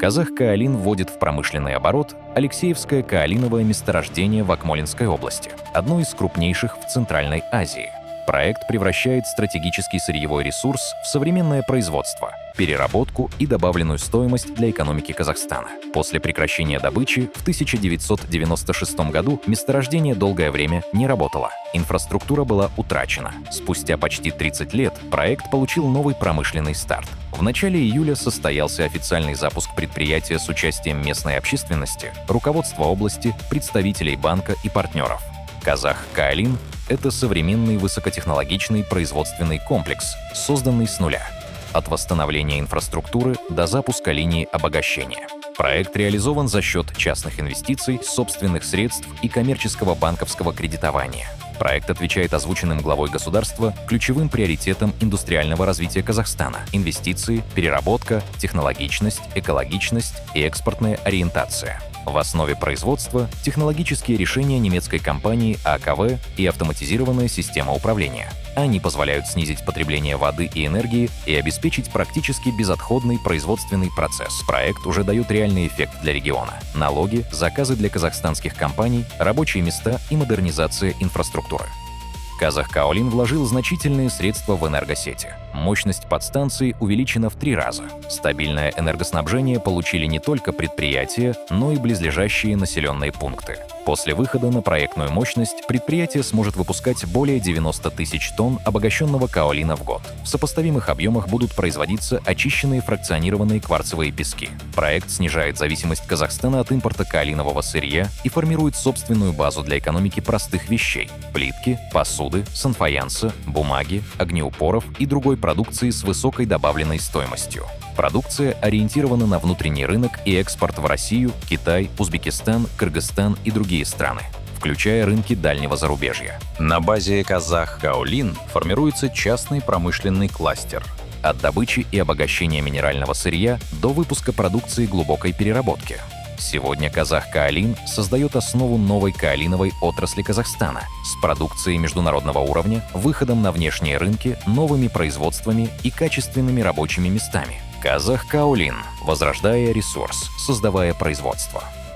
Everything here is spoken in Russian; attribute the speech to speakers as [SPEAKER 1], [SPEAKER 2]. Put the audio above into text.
[SPEAKER 1] Казахкаолин вводит в промышленный оборот Алексеевское каолиновое месторождение в Акмолинской области, одно из крупнейших в Центральной Азии. Проект превращает стратегический сырьевой ресурс в современное производство, переработку и добавленную стоимость для экономики Казахстана. После прекращения добычи в 1996 году месторождение долгое время не работало. Инфраструктура была утрачена. Спустя почти 30 лет проект получил новый промышленный старт. В начале июля состоялся официальный запуск предприятия с участием местной общественности, руководства области, представителей банка и партнеров. Казахкаолин — это современный высокотехнологичный производственный комплекс, созданный с нуля. От восстановления инфраструктуры до запуска линии обогащения. Проект реализован за счет частных инвестиций, собственных средств и коммерческого банковского кредитования. Проект отвечает озвученным главой государства ключевым приоритетам индустриального развития Казахстана: инвестиции, переработка, технологичность, экологичность и экспортная ориентация. В основе производства — технологические решения немецкой компании АКВ и автоматизированная система управления. Они позволяют снизить потребление воды и энергии и обеспечить практически безотходный производственный процесс. Проект уже дает реальный эффект для региона: налоги, заказы для казахстанских компаний, рабочие места и модернизация инфраструктуры. Казахкаолин вложил значительные средства в энергосети. Мощность подстанции увеличена в 3 раза. Стабильное энергоснабжение получили не только предприятия, но и близлежащие населенные пункты. После выхода на проектную мощность предприятие сможет выпускать более 90 тысяч тонн обогащенного каолина в год. В сопоставимых объемах будут производиться очищенные фракционированные кварцевые пески. Проект снижает зависимость Казахстана от импорта каолинового сырья и формирует собственную базу для экономики простых вещей: плитки, посуды, санфаянса, бумаги, огнеупоров и другой продукции с высокой добавленной стоимостью. Продукция ориентирована на внутренний рынок и экспорт в Россию, Китай, Узбекистан, Кыргызстан и другие страны, включая рынки дальнего зарубежья. На базе Казахкаолин формируется частный промышленный кластер. От добычи и обогащения минерального сырья до выпуска продукции глубокой переработки. Сегодня Казахкаолин создает основу новой каолиновой отрасли Казахстана с продукцией международного уровня, выходом на внешние рынки, новыми производствами и качественными рабочими местами. Казахкаолин. Возрождая ресурс, создавая производство.